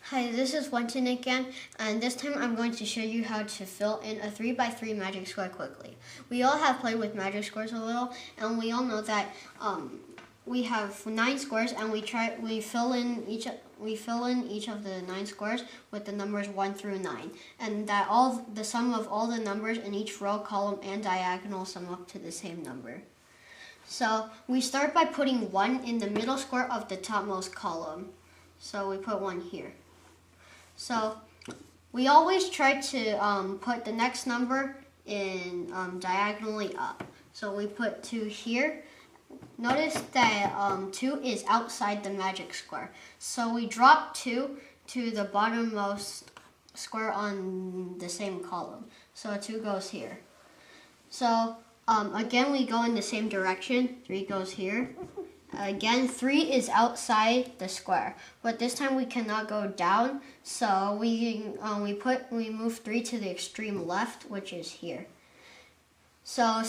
Hi, this is Wentinn again, and this time I'm going to show you how to fill in a 3x3 magic square quickly. We all have played with magic squares a little, and we all know that we have 9 squares, and we fill in each of the 9 squares with the numbers 1 through 9, and that the sum of all the numbers in each row, column, and diagonal sum up to the same number. So we start by putting 1 in the middle square of the topmost column. So we put 1 here. So we always try to put the next number in diagonally up. So we put 2 here. Notice that 2 is outside the magic square. So we drop 2 to the bottommost square on the same column. So 2 goes here. So again, we go in the same direction. 3 goes here. Again, 3 is outside the square, but this time we cannot go down, so we move 3 to the extreme left, which is here. So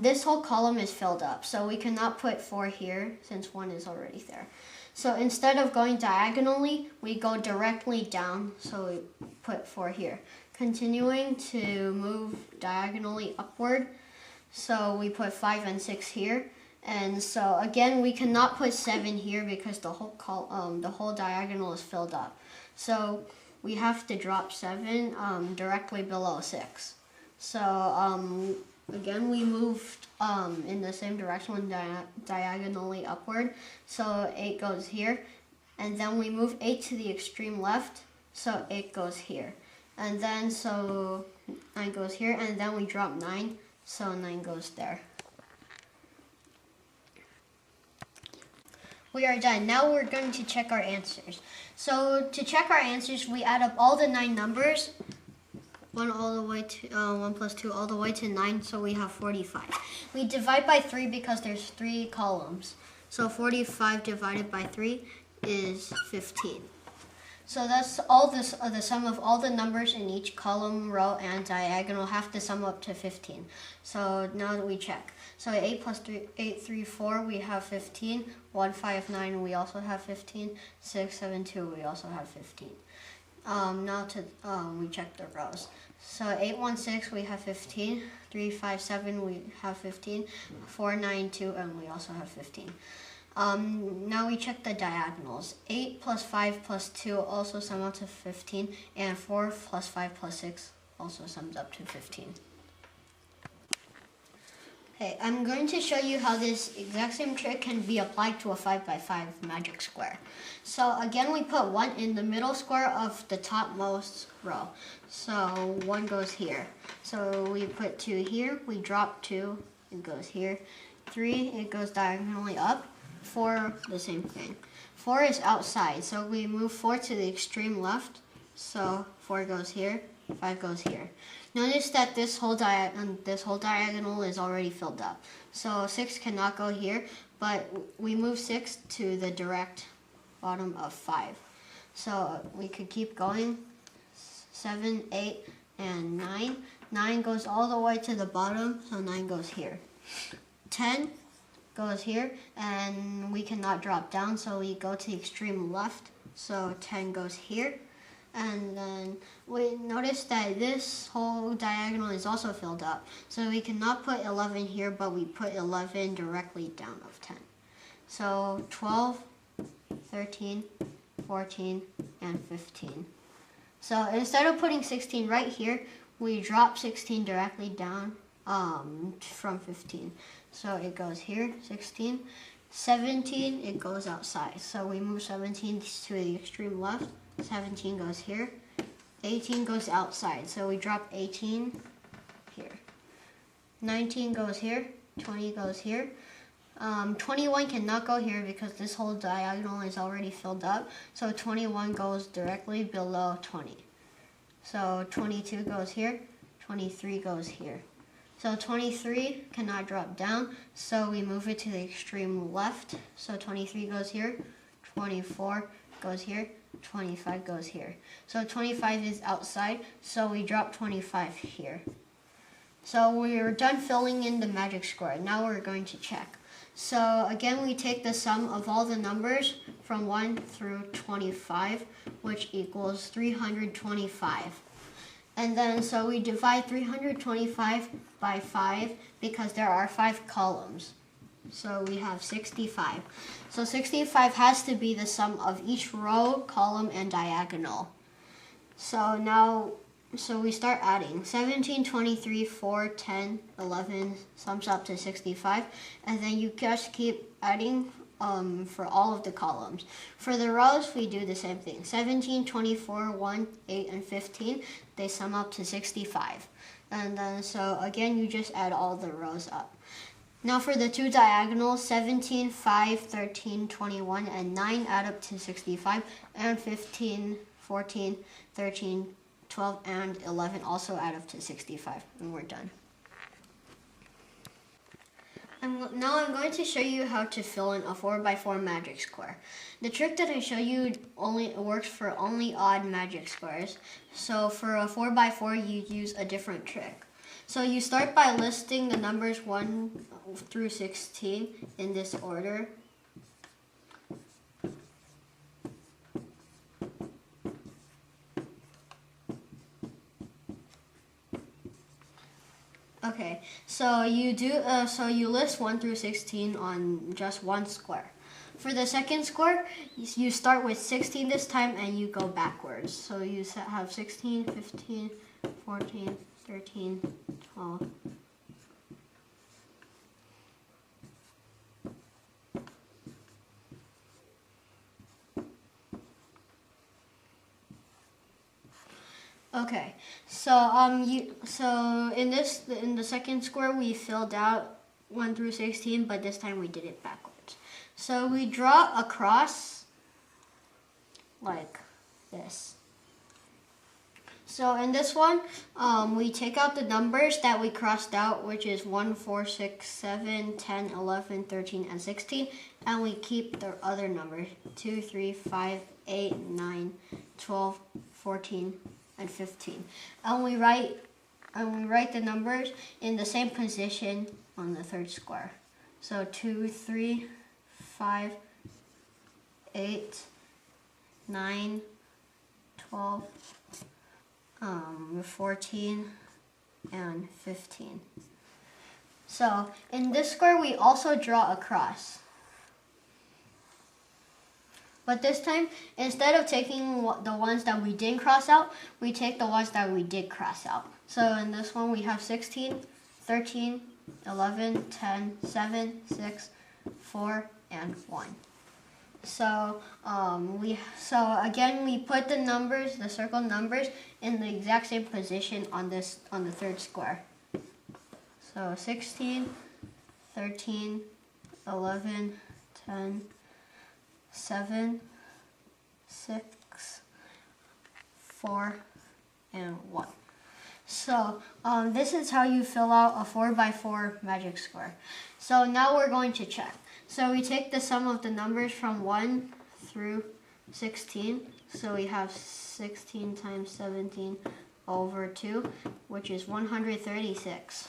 this whole column is filled up, so we cannot put 4 here since 1 is already there. So instead of going diagonally, we go directly down, so we put 4 here. Continuing to move diagonally upward, so we put 5 and 6 here. And so again, we cannot put 7 here because the whole diagonal is filled up. So we have to drop 7 directly below 6. So again, we moved in the same direction diagonally upward. So 8 goes here, and then we move 8 to the extreme left. So 8 goes here, and then so 9 goes here, and then we drop 9. So 9 goes there. We are done. Now we're going to check our answers. So to check our answers, we add up all the 9 numbers, 1 plus 2 all the way to 9, so we have 45. We divide by 3 because there's 3 columns. So 45 divided by 3 is 15. So that's all the sum of all the numbers in each column, row, and diagonal have to sum up to 15. So now that we check. So 8 plus 3, 8, 3, 4, we have 15. 1, 5, 9, we also have 15. 6, 7, 2, we also have 15. Now we check the rows. So 8, 1, 6, we have 15. 3, 5, 7, we have 15. 4, 9, 2, and we also have 15. Now we check the diagonals. 8 plus 5 plus 2 also sum up to 15, and 4 plus 5 plus 6 also sums up to 15. Okay, I'm going to show you how this exact same trick can be applied to a 5x5 magic square. So again, we put 1 in the middle square of the topmost row. So 1 goes here. So we put 2 here, we drop 2, it goes here. 3, it goes diagonally up. 4, the same thing. 4 is outside, so we move 4 to the extreme left. So 4 goes here, 5 goes here. Notice that this whole diagonal is already filled up. So 6 cannot go here, but we move 6 to the direct bottom of 5. So we could keep going. 7, 8, and 9. 9 goes all the way to the bottom, so 9 goes here. 10 goes here, and we cannot drop down, so we go to the extreme left. So 10 goes here. And then we notice that this whole diagonal is also filled up. So we cannot put 11 here, but we put 11 directly down of 10. So 12, 13, 14, and 15. So instead of putting 16 right here, we drop 16 directly down from 15. So it goes here, 16. 17, it goes outside. So we move 17 to the extreme left. 17 goes here. 18 goes outside, so we drop 18 here. 19 goes here. 20 goes here. 21 cannot go here because this whole diagonal is already filled up. So 21 goes directly below 20. So 22 goes here. 23 goes here. So 23 cannot drop down, so we move it to the extreme left. So 23 goes here. 24 goes here. 25 goes here. So 25 is outside, so we drop 25 here. So we're done filling in the magic square. Now we're going to check. So again, we take the sum of all the numbers from 1 through 25, which equals 325. And then so we divide 325 by 5 because there are 5 columns. So we have 65. So 65 has to be the sum of each row, column, and diagonal. So now, so we start adding. 17, 23, 4, 10, 11 sums up to 65. And then you just keep adding for all of the columns. For the rows, we do the same thing. 17, 24, 1, 8, and 15, they sum up to 65. And then so again, you just add all the rows up. Now for the two diagonals, 17, 5, 13, 21, and 9 add up to 65, and 15, 14, 13, 12, and 11 also add up to 65, and we're done. Now I'm going to show you how to fill in a 4x4 magic square. The trick that I show you only works for only odd magic squares. So for a 4x4, you use a different trick. So you start by listing the numbers 1 through 16 in this order. Okay, so you list 1 through 16 on just one square. For the second square, you start with 16 this time and you go backwards. So you have 16, 15, 14, 13, 12. Okay, so in the second square we filled out 1 through 16, but this time we did it backwards. So we draw a cross like this. So in this one, we take out the numbers that we crossed out, which is 1, 4, 6, 7, 10, 11, 13, and 16, and we keep the other numbers 2, 3, 5, 8, 9, 12, 14, and 15. And we write the numbers in the same position on the third square. So 2, 3, 5, 8, 9, 12, 14, and 15. So in this square we also draw a cross. But this time, instead of taking the ones that we didn't cross out, we take the ones that we did cross out. So in this one, we have 16, 13, 11, 10, 7, 6, 4, and 1. So again, we put the numbers, the circle numbers, in the exact same position on the third square. So 16, 13, 11, 10, 7, 6, 4, and 1. So this is how you fill out a 4x4 magic square. So now we're going to check. So we take the sum of the numbers from 1 through 16. So we have 16 times 17 over 2, which is 136.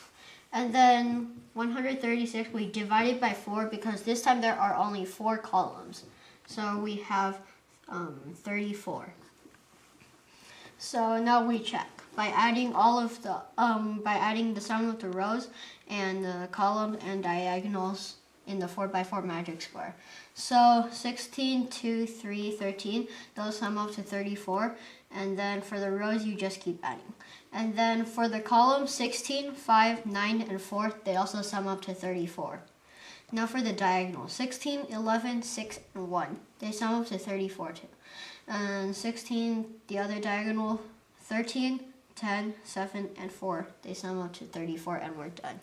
And then 136 we divide it by 4 because this time there are only 4 columns. So we have 34. So now we check by adding the sum of the rows and the columns and diagonals in the 4x4 magic square. So 16, 2, 3, 13, those sum up to 34. And then for the rows, you just keep adding. And then for the columns, 16, 5, 9, and 4, they also sum up to 34. Now for the diagonal, 16, 11, 6, and 1. They sum up to 34 too. And 16, the other diagonal, 13, 10, 7, and 4. They sum up to 34, and we're done.